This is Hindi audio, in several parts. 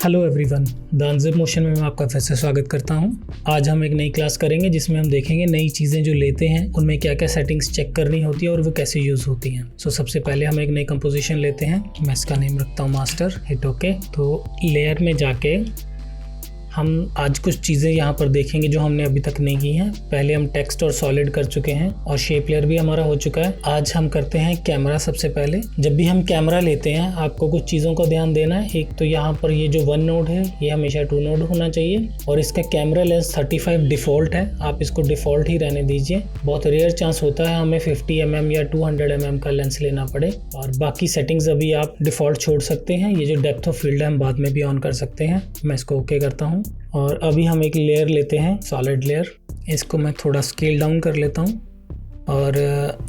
Hello everyone, the unzip motion में मैं आपका फिर से स्वागत करता हूं। आज हम एक नई क्लास करेंगे जिसमें हम देखेंगे नई चीज़ें जो लेते हैं उनमें क्या क्या सेटिंग्स चेक करनी होती है और वो कैसे यूज़ होती हैं। सबसे पहले हम एक नई कंपोजिशन लेते हैं। मैं इसका नेम रखता हूँ मास्टर, हिट ओके। तो लेयर में जाके हम आज कुछ चीज़ें यहाँ पर देखेंगे जो हमने अभी तक नहीं की हैं। पहले हम टेक्स्ट और सॉलिड कर चुके हैं और शेप लेयर भी हमारा हो चुका है। आज हम करते हैं कैमरा। सबसे पहले जब भी हम कैमरा लेते हैं आपको कुछ चीज़ों का ध्यान देना है। एक तो यहाँ पर ये जो 1 नोड है ये हमेशा 2 नोड होना चाहिए और इसका कैमरा लेंस 35 डिफ़ॉल्ट है। आप इसको डिफ़ॉल्ट ही रहने दीजिए। बहुत रेयर चांस होता है हमें 50 mm या 200 mm का लेंस लेना पड़े। और बाकी सेटिंग्स अभी आप डिफ़ॉल्ट छोड़ सकते हैं। ये जो डेप्थ ऑफ फील्ड है हम बाद में भी ऑन कर सकते हैं। मैं इसको ओके करता हूँ और अभी हम एक लेयर लेते हैं, सॉलिड लेयर। इसको मैं थोड़ा स्केल डाउन कर लेता हूँ और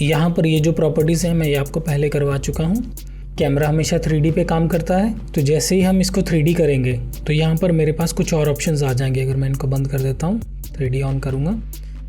यहाँ पर ये जो प्रॉपर्टीज़ हैं मैं ये आपको पहले करवा चुका हूँ। कैमरा हमेशा 3D पे काम करता है, तो जैसे ही हम इसको 3D करेंगे तो यहाँ पर मेरे पास कुछ और ऑप्शंस आ जाएंगे। अगर मैं इनको बंद कर देता हूँ, 3D ऑन करूँगा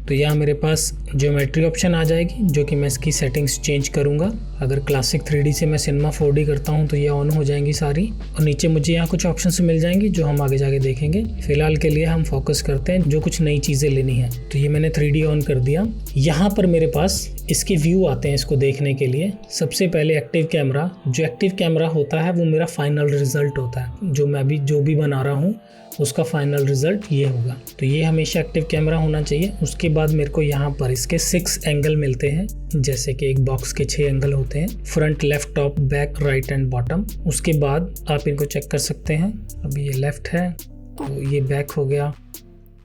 तो यहाँ मेरे पास ज्योमेट्री ऑप्शन आ जाएगी जो कि मैं इसकी सेटिंग्स चेंज करूँगा। अगर क्लासिक 3D से मैं सिनेमा 4D करता हूँ तो ये ऑन हो जाएंगी सारी और नीचे मुझे यहाँ कुछ ऑप्शंस मिल जाएंगी जो हम आगे जाके देखेंगे। फिलहाल के लिए हम फोकस करते हैं जो कुछ नई चीज़ें लेनी है। तो ये मैंने 3D ऑन कर दिया। यहाँ पर मेरे पास इसके व्यू आते हैं इसको देखने के लिए। सबसे पहले एक्टिव कैमरा। जो एक्टिव कैमरा होता है वो मेरा फाइनल रिजल्ट होता है। जो भी बना रहा हूँ उसका फाइनल रिजल्ट ये होगा। तो ये हमेशा एक्टिव कैमरा होना चाहिए। उसके बाद मेरे को यहाँ पर इसके 6 एंगल मिलते हैं, जैसे कि एक बॉक्स के 6 एंगल होते हैं, front, left, top, back, right and bottom. उसके बाद आप इनको चेक कर सकते हैं। अभी ये लेफ्ट है तो ये बैक हो गया,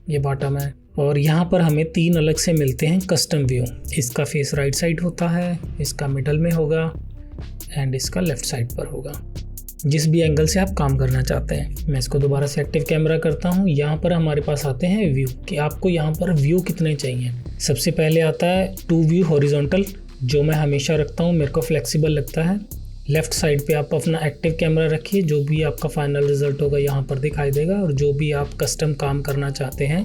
ये बॉटम है। और यहाँ पर हमें 3 अलग से मिलते हैं कस्टम व्यू। इसका फेस राइट साइड होता है, इसका मिडल में होगा एंड इसका लेफ्ट साइड पर होगा, जिस भी एंगल से आप काम करना चाहते हैं। मैं इसको दोबारा से एक्टिव कैमरा करता हूँ। यहाँ पर हमारे पास आते हैं व्यू कि आपको यहाँ पर व्यू कितने चाहिए। सबसे पहले आता है 2 व्यू हॉरिजॉन्टल, जो मैं हमेशा रखता हूँ, मेरे को फ्लेक्सिबल लगता है। लेफ्ट साइड पे आप अपना एक्टिव कैमरा रखिए, जो भी आपका फाइनल रिजल्ट होगा यहाँ पर दिखाई देगा और जो भी आप कस्टम काम करना चाहते हैं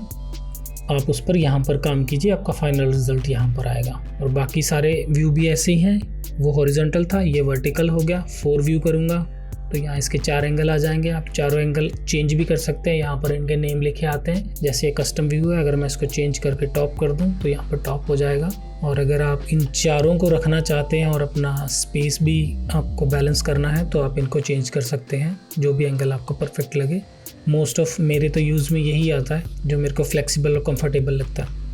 आप उस पर यहाँ पर काम कीजिए, आपका फाइनल रिजल्ट यहाँ पर आएगा। और बाकी सारे व्यू भी ऐसे ही हैं। वो हॉरिजॉन्टल था, ये वर्टिकल हो गया। 4 व्यू करूँगा तो यहाँ इसके 4 एंगल आ जाएंगे। आप चारों एंगल चेंज भी कर सकते हैं। यहाँ पर इनके नेम लिखे आते हैं। जैसे ये कस्टम व्यू है, अगर मैं इसको चेंज करके टॉप कर दूँ तो यहाँ पर टॉप हो जाएगा। और अगर आप इन चारों को रखना चाहते हैं और अपना स्पेस भी आपको बैलेंस करना है तो आप इनको चेंज कर सकते हैं, जो भी एंगल आपको परफेक्ट लगे। मोस्ट ऑफ मेरे तो यूज़ में यही आता है जो मेरे को फ्लेक्सिबल और कंफर्टेबल लगता है।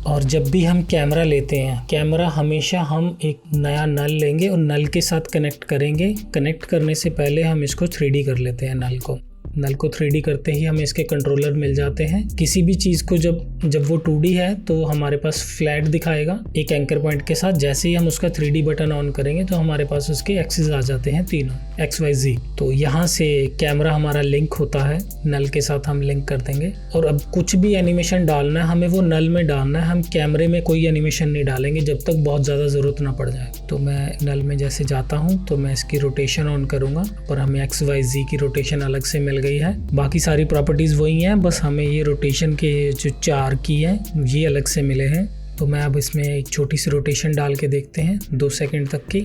और जब भी हम कैमरा लेते हैं, कैमरा हमेशा हम एक नया नल लेंगे और नल के साथ कनेक्ट करेंगे। कनेक्ट करने से पहले हम इसको 3D कर लेते हैं। नल को 3D करते ही हमें इसके कंट्रोलर मिल जाते हैं। किसी भी चीज़ को जब वो 2D है तो हमारे पास फ्लैट दिखाएगा एक एंकर पॉइंट के साथ। जैसे ही हम उसका 3D बटन ऑन करेंगे तो हमारे पास उसके एक्सिस आ जाते हैं तीनों, XYZ। तो यहाँ से कैमरा हमारा लिंक होता है, नल के साथ हम लिंक कर देंगे। और अब कुछ भी एनिमेशन डालना है हमें वो नल में डालना है। हम कैमरे में कोई एनिमेशन नहीं डालेंगे जब तक बहुत ज़्यादा ज़रूरत ना पड़ जाए। तो मैं नल में जैसे जाता हूँ तो मैं इसकी रोटेशन ऑन करूँगा और हमें XYZ की रोटेशन अलग से मिल गई है। बाकी सारी प्रॉपर्टीज़ वही हैं, बस हमें ये रोटेशन के जो 4 की हैं ये अलग से मिले हैं। तो मैं अब इसमें एक छोटी सी रोटेशन डाल के देखते हैं 2 सेकंड तक की।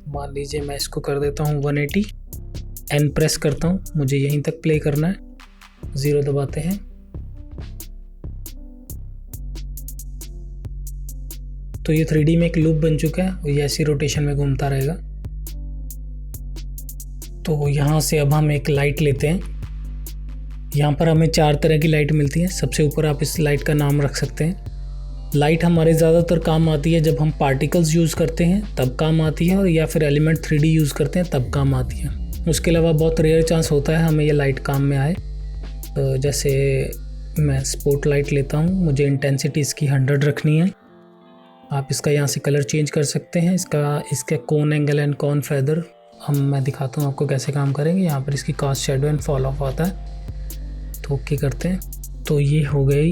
मान लीजिए मैं इसको कर देता हूँ 180। एन प्रेस करता हूँ, मुझे यहीं तक प्ले करना है। 0 दबाते हैं। तो ये 3D में एक लूप बन चुका है और ये ऐसी रोटेशन में घूमता रहेगा। तो यहाँ से अब हम एक लाइट लेते हैं। यहाँ पर हमें 4 तरह की लाइट मिलती है। सबसे ऊपर आप इस लाइट का नाम रख सकते हैं। लाइट हमारे ज़्यादातर काम आती है जब हम पार्टिकल्स यूज़ करते हैं तब काम आती है, और या फिर एलिमेंट 3D यूज़ करते हैं तब काम आती है। उसके अलावा बहुत रेयर चांस होता है हमें ये लाइट काम में आए। तो जैसे मैं स्पॉट लाइट लेता हूँ, मुझे इंटेंसिटी इसकी 100 रखनी है। आप इसका यहाँ से कलर चेंज कर सकते हैं। इसका cone angle and cone feather मैं दिखाता हूँ आपको कैसे काम करेंगे। यहाँ पर इसकी cast, shadow and fall off आता है। तो ओके करते हैं। तो ये हो गई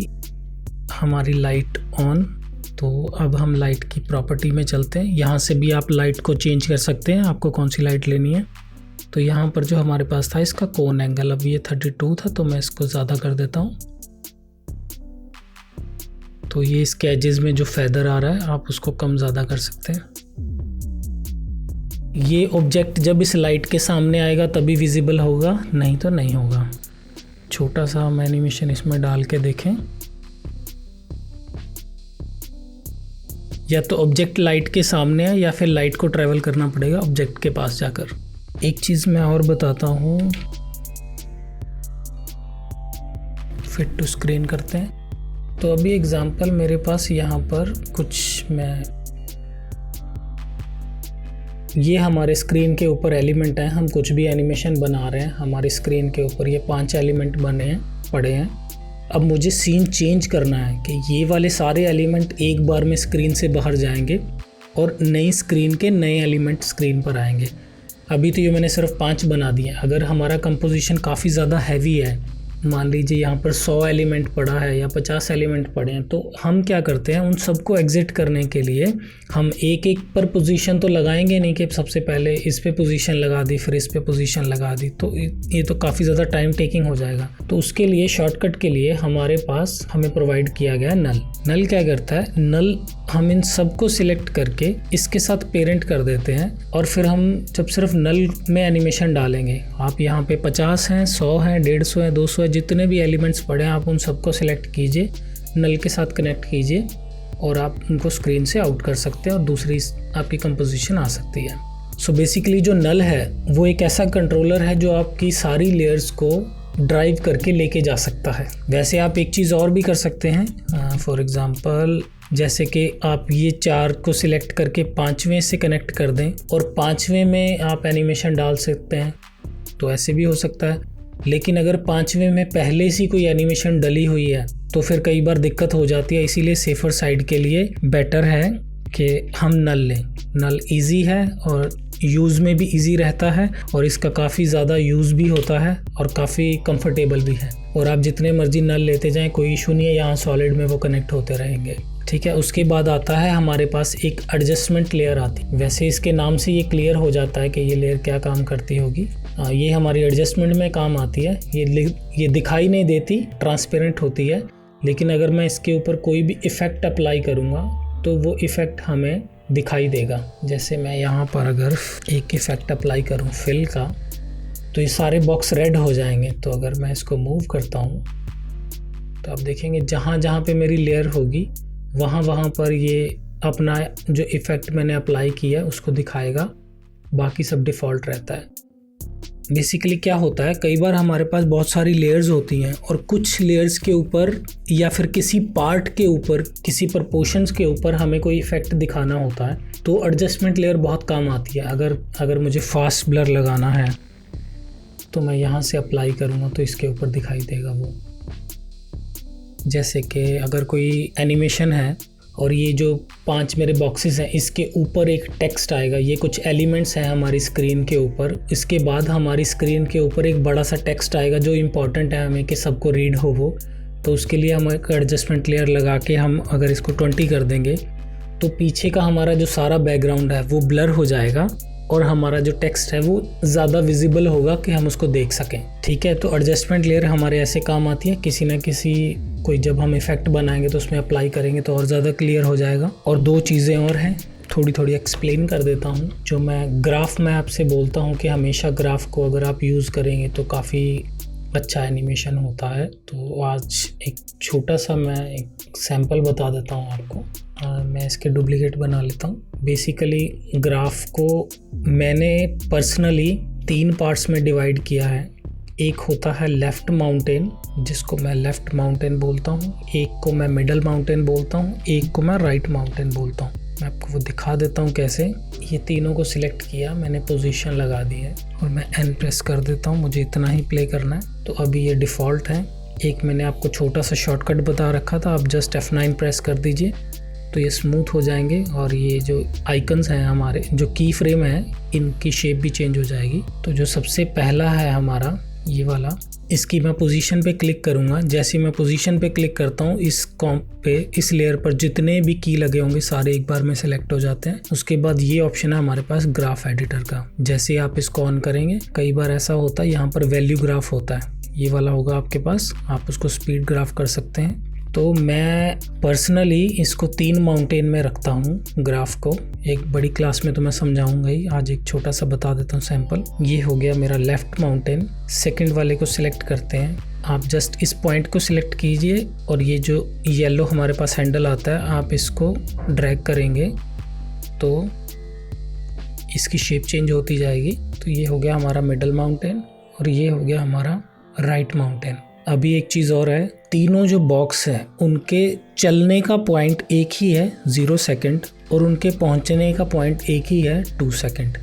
हमारी लाइट ऑन। तो अब हम लाइट की प्रॉपर्टी में चलते हैं। यहाँ से भी आप लाइट को चेंज कर सकते हैं, आपको कौन सी लाइट लेनी है। तो यहाँ पर जो हमारे पास था इसका कॉन एंगल, अब ये 32 था तो मैं इसको ज़्यादा कर देता हूँ। तो ये इसके एजेस में जो फेदर आ रहा है आप उसको कम ज़्यादा कर सकते हैं। ये ऑब्जेक्ट जब इस लाइट के सामने आएगा तभी विजिबल होगा, नहीं तो नहीं होगा। छोटा सा हम एनिमेशन इसमें डाल के देखें। या तो ऑब्जेक्ट लाइट के सामने है या फिर लाइट को ट्रैवल करना पड़ेगा ऑब्जेक्ट के पास जाकर। एक चीज़ मैं और बताता हूँ, फिट टू स्क्रीन करते हैं। तो अभी एग्जांपल मेरे पास यहाँ पर कुछ ये हमारे स्क्रीन के ऊपर एलिमेंट हैं, हम कुछ भी एनिमेशन बना रहे हैं, हमारी स्क्रीन के ऊपर ये 5 एलिमेंट पड़े हैं। अब मुझे सीन चेंज करना है कि ये वाले सारे एलिमेंट एक बार में स्क्रीन से बाहर जाएंगे और नई स्क्रीन के नए एलिमेंट स्क्रीन पर आएंगे। अभी तो ये मैंने सिर्फ 5 बना दिए। अगर हमारा कंपोजिशन काफ़ी ज़्यादा हैवी है, मान लीजिए यहाँ पर 100 एलिमेंट पड़ा है या 50 एलिमेंट पड़े हैं, तो हम क्या करते हैं, उन सबको एग्जिट करने के लिए हम एक एक पर पोजीशन तो लगाएंगे नहीं कि सबसे पहले इस पे पोजीशन लगा दी फिर इस पे पोजीशन लगा दी, तो ये तो काफ़ी ज़्यादा टाइम टेकिंग हो जाएगा। तो उसके लिए शॉर्टकट के लिए हमारे पास हमें प्रोवाइड किया गया नल। नल क्या करता है, नल हम इन सबको सिलेक्ट करके इसके साथ पेरेंट कर देते हैं और फिर हम जब सिर्फ नल में एनिमेशन डालेंगे, आप यहाँ पे 50 हैं, 100 हैं, 150 है, 200 है, जितने भी एलिमेंट्स पड़े हैं आप उन सबको सिलेक्ट कीजिए, नल के साथ कनेक्ट कीजिए और आप उनको स्क्रीन से आउट कर सकते हैं और दूसरी आपकी कंपोजिशन आ सकती है। सो बेसिकली जो नल है वो एक ऐसा कंट्रोलर है जो आपकी सारी लेयर्स को ड्राइव करके लेके जा सकता है। वैसे आप एक चीज़ और भी कर सकते हैं, फॉर एग्ज़ाम्पल जैसे कि आप ये 4 को सिलेक्ट करके 5वें से कनेक्ट कर दें और 5वें में आप एनिमेशन डाल सकते हैं, तो ऐसे भी हो सकता है। लेकिन अगर 5वें में पहले से कोई एनिमेशन डली हुई है तो फिर कई बार दिक्कत हो जाती है, इसीलिए सेफर साइड के लिए बेटर है कि हम नल लें। नल इजी है और यूज़ में भी इजी रहता है और इसका काफ़ी ज़्यादा यूज़ भी होता है और काफ़ी कंफर्टेबल भी है, और आप जितने मर्जी नल लेते जाएं कोई इशू नहीं है, यहाँ सॉलिड में वो कनेक्ट होते रहेंगे। ठीक है, उसके बाद आता है हमारे पास एक एडजस्टमेंट लेयर आती है। वैसे इसके नाम से ये क्लियर हो जाता है कि ये लेयर क्या काम करती होगी। ये हमारी एडजस्टमेंट में काम आती है। ये दिखाई नहीं देती, ट्रांसपेरेंट होती है, लेकिन अगर मैं इसके ऊपर कोई भी इफ़ेक्ट अप्लाई करूँगा तो वो इफ़ेक्ट हमें दिखाई देगा। जैसे मैं यहाँ पर अगर एक इफ़ेक्ट अप्लाई करूँ फिल का, तो ये सारे बॉक्स रेड हो जाएंगे। तो अगर मैं इसको मूव करता हूँ तो आप देखेंगे जहाँ जहाँ पे मेरी लेयर होगी वहाँ पर ये अपना जो इफ़ेक्ट मैंने अप्लाई किया है उसको दिखाएगा, बाकी सब डिफ़ॉल्ट रहता है। बेसिकली क्या होता है, कई बार हमारे पास बहुत सारी लेयर्स होती हैं और कुछ लेयर्स के ऊपर या फिर किसी पार्ट के ऊपर, किसी प्रपोर्शंस के ऊपर हमें कोई इफ़ेक्ट दिखाना होता है, तो एडजस्टमेंट लेयर बहुत काम आती है। अगर मुझे फास्ट ब्लर लगाना है तो मैं यहाँ से अप्लाई करूँगा तो इसके ऊपर दिखाई देगा वो। जैसे कि अगर कोई एनिमेशन है और ये जो 5 मेरे बॉक्सेस हैं इसके ऊपर एक टेक्स्ट आएगा, ये कुछ एलिमेंट्स हैं हमारी स्क्रीन के ऊपर, इसके बाद हमारी स्क्रीन के ऊपर एक बड़ा सा टेक्स्ट आएगा जो इम्पॉर्टेंट है हमें कि सबको रीड हो वो, तो उसके लिए हम एक एडजस्टमेंट लेयर लगा के हम अगर इसको 20 कर देंगे तो पीछे का हमारा जो सारा बैकग्राउंड है वो ब्लर हो जाएगा और हमारा जो टेक्स्ट है वो ज़्यादा विजिबल होगा कि हम उसको देख सकें। ठीक है, तो एडजस्टमेंट लेयर हमारे ऐसे काम आती है, किसी न किसी कोई जब हम इफ़ेक्ट बनाएंगे तो उसमें अप्लाई करेंगे तो और ज़्यादा क्लियर हो जाएगा। और 2 चीज़ें और हैं, थोड़ी एक्सप्लेन कर देता हूँ। जो मैं ग्राफ में आपसे बोलता हूँ कि हमेशा ग्राफ को अगर आप यूज़ करेंगे तो काफ़ी अच्छा एनिमेशन होता है, तो आज एक छोटा सा मैं एक सैम्पल बता देता हूँ आपको। मैं इसके डुप्लीकेट बना लेता हूँ। बेसिकली ग्राफ को मैंने पर्सनली 3 पार्ट्स में डिवाइड किया है। एक होता है लेफ़्ट माउंटेन, जिसको मैं लेफ़्ट माउंटेन बोलता हूँ, एक को मैं मिडल माउंटेन बोलता हूँ, एक को मैं राइट माउंटेन बोलता हूँ। मैं आपको वो दिखा देता हूँ कैसे। ये तीनों को सिलेक्ट किया, मैंने पोजीशन लगा दी है और मैं एन प्रेस कर देता हूँ, मुझे इतना ही प्ले करना है। तो अभी ये डिफ़ॉल्ट है। एक मैंने आपको छोटा सा शॉर्टकट बता रखा था, आप जस्ट F9 प्रेस कर दीजिए तो ये स्मूथ हो जाएंगे और ये जो आइकन्स हैं हमारे, जो की फ्रेम है, इनकी शेप भी चेंज हो जाएगी। तो जो सबसे पहला है हमारा ये वाला, इसकी मैं पोजीशन पे क्लिक करूँगा। जैसे मैं पोजीशन पे क्लिक करता हूँ, इस कॉम्प पे, इस लेयर पर जितने भी की लगे होंगे सारे एक बार में सेलेक्ट हो जाते हैं। उसके बाद ये ऑप्शन है हमारे पास ग्राफ एडिटर का। जैसे आप इसको ऑन करेंगे, कई बार ऐसा होता है यहाँ पर वैल्यू ग्राफ होता है, ये वाला होगा आपके पास, आप उसको स्पीड ग्राफ कर सकते हैं। तो मैं पर्सनली इसको 3 माउंटेन में रखता हूँ ग्राफ को। एक बड़ी क्लास में तो मैं समझाऊंगा ही, आज एक छोटा सा बता देता हूँ सैंपल। ये हो गया मेरा लेफ्ट माउंटेन। सेकंड वाले को सिलेक्ट करते हैं। आप जस्ट इस पॉइंट को सिलेक्ट कीजिए और ये जो येलो हमारे पास हैंडल आता है आप इसको ड्रैग करेंगे तो इसकी शेप चेंज होती जाएगी। तो ये हो गया हमारा मिडल माउंटेन और ये हो गया हमारा राइट माउंटेन। अभी एक चीज़ और है, तीनों जो बॉक्स है उनके चलने का पॉइंट एक ही है 0 सेकंड और उनके पहुंचने का पॉइंट एक ही है 2 सेकंड।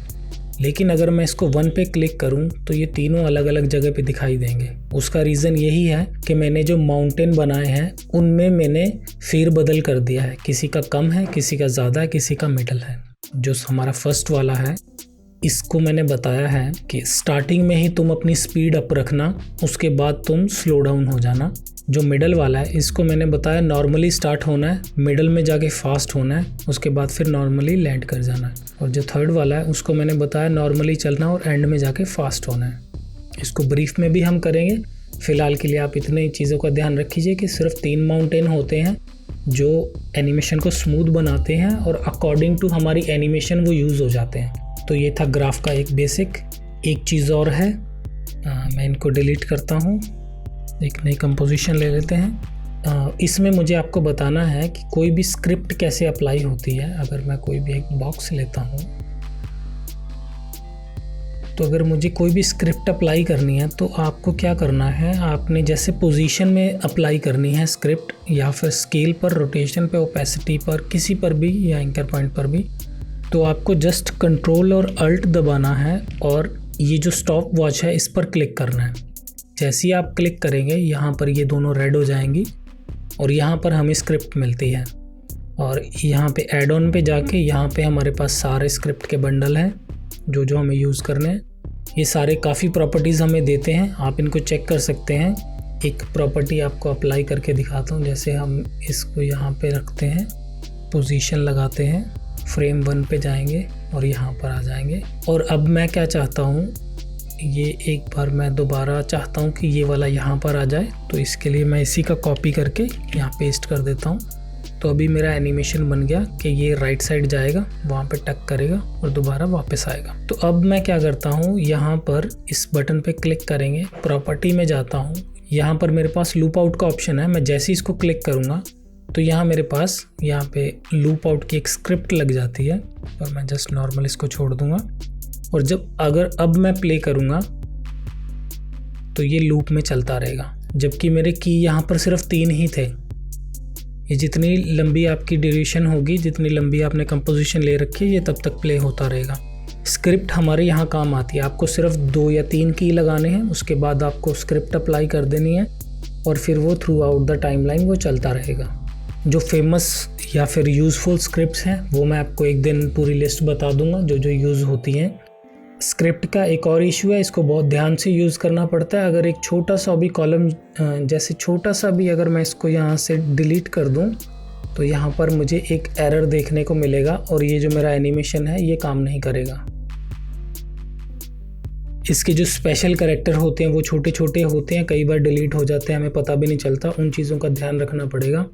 लेकिन अगर मैं इसको 1 पे क्लिक करूं तो ये तीनों अलग अलग जगह पे दिखाई देंगे। उसका रीज़न यही है कि मैंने जो माउंटेन बनाए हैं उनमें मैंने फेरबदल कर दिया है। किसी का कम है, किसी का ज़्यादा है, किसी का मिडल है। जो हमारा फर्स्ट वाला है इसको मैंने बताया है कि स्टार्टिंग में ही तुम अपनी स्पीड अप रखना, उसके बाद तुम स्लो डाउन हो जाना। जो मिडल वाला है इसको मैंने बताया नॉर्मली स्टार्ट होना है, मिडल में जाके फास्ट होना है, उसके बाद फिर नॉर्मली लैंड कर जाना है। और जो थर्ड वाला है उसको मैंने बताया नॉर्मली चलना और एंड में जाके फास्ट होना है। इसको ब्रीफ में भी हम करेंगे। फ़िलहाल के लिए आप इतने चीज़ों का ध्यान रखिए कि सिर्फ 3 माउंटेन होते हैं जो एनिमेशन को स्मूथ बनाते हैं और अकॉर्डिंग टू हमारी एनिमेशन वो यूज़ हो जाते हैं। तो ये था ग्राफ का एक बेसिक। एक चीज़ और है, मैं इनको डिलीट करता हूँ, एक नई कंपोजिशन ले लेते हैं। इसमें मुझे आपको बताना है कि कोई भी स्क्रिप्ट कैसे अप्लाई होती है। अगर मैं कोई भी एक बॉक्स लेता हूँ तो अगर मुझे कोई भी स्क्रिप्ट अप्लाई करनी है तो आपको क्या करना है, आपने जैसे पोजीशन में अप्लाई करनी है स्क्रिप्ट या फिर स्केल पर, रोटेशन पे, ओपेसिटी पर, किसी पर भी या एंकर पॉइंट पर भी, तो आपको जस्ट कंट्रोल और अल्ट दबाना है और ये जो स्टॉप वॉच है इस पर क्लिक करना है। जैसे ही आप क्लिक करेंगे यहाँ पर ये दोनों रेड हो जाएंगी और यहाँ पर हमें स्क्रिप्ट मिलती है। और यहाँ पे ऐड ऑन पे जाके यहाँ पे हमारे पास सारे स्क्रिप्ट के बंडल हैं जो हमें यूज़ करने हैं। ये सारे काफ़ी प्रॉपर्टीज़ हमें देते हैं, आप इनको चेक कर सकते हैं। एक प्रॉपर्टी आपको अप्लाई करके दिखाता हूँ। जैसे हम इसको यहाँ पे रखते हैं, पोजीशन लगाते हैं, फ्रेम 1 पे जाएंगे और यहाँ पर आ जाएंगे। और अब मैं क्या चाहता हूँ, ये एक बार मैं दोबारा चाहता हूँ कि ये वाला यहाँ पर आ जाए। तो इसके लिए मैं इसी का कॉपी करके यहाँ पेस्ट कर देता हूँ। तो अभी मेरा एनिमेशन बन गया कि ये राइट साइड जाएगा, वहाँ पे टक करेगा और दोबारा वापस आएगा। तो अब मैं क्या करता हूँ, यहाँ पर इस बटन पे क्लिक करेंगे, प्रॉपर्टी में जाता हूँ। यहाँ पर मेरे पास लूप आउट का ऑप्शन है। मैं जैसे ही इसको क्लिक करूँगा तो यहाँ मेरे पास यहाँ पे लूप आउट की एक स्क्रिप्ट लग जाती है और मैं जस्ट नॉर्मल इसको छोड़ दूँगा। और अगर अब मैं प्ले करूँगा तो ये लूप में चलता रहेगा, जबकि मेरे की यहाँ पर सिर्फ 3 ही थे। ये जितनी लंबी आपकी ड्यूरेशन होगी, जितनी लंबी आपने कंपोजिशन ले रखी है, ये तब तक प्ले होता रहेगा। स्क्रिप्ट हमारे यहाँ काम आती है। आपको सिर्फ 2 या 3 की लगाने हैं, उसके बाद आपको स्क्रिप्ट अप्लाई कर देनी है और फिर वो थ्रू आउट द टाइमलाइन वो चलता रहेगा। जो फेमस या फिर यूज़फुल स्क्रिप्ट्स हैं वो मैं आपको एक दिन पूरी लिस्ट बता दूंगा जो यूज़ होती हैं। स्क्रिप्ट का एक और इशू है, इसको बहुत ध्यान से यूज़ करना पड़ता है। अगर एक छोटा सा भी कॉलम, जैसे छोटा सा भी अगर मैं इसको यहाँ से डिलीट कर दूँ तो यहाँ पर मुझे एक एरर देखने को मिलेगा और ये जो मेरा एनिमेशन है ये काम नहीं करेगा। इसके जो स्पेशल कैरेक्टर होते हैं वो छोटे छोटे होते हैं, कई बार डिलीट हो जाते हैं, हमें पता भी नहीं चलता। उन चीज़ों का ध्यान रखना पड़ेगा।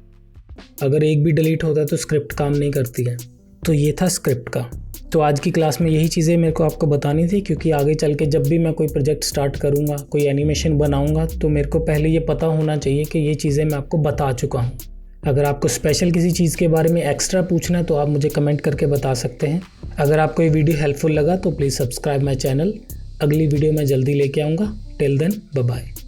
अगर एक भी डिलीट होता है तो स्क्रिप्ट काम नहीं करती है। तो ये था स्क्रिप्ट का। तो आज की क्लास में यही चीज़ें मेरे को आपको बतानी थी, क्योंकि आगे चल के जब भी मैं कोई प्रोजेक्ट स्टार्ट करूँगा, कोई एनिमेशन बनाऊँगा, तो मेरे को पहले ये पता होना चाहिए कि ये चीज़ें मैं आपको बता चुका हूँ। अगर आपको स्पेशल किसी चीज़ के बारे में एक्स्ट्रा पूछना है तो आप मुझे कमेंट करके बता सकते हैं। अगर आपको ये वीडियो हेल्पफुल लगा तो प्लीज़ सब्सक्राइब माई चैनल। अगली वीडियो मैं जल्दी लेके आऊँगा। Till then, bye bye.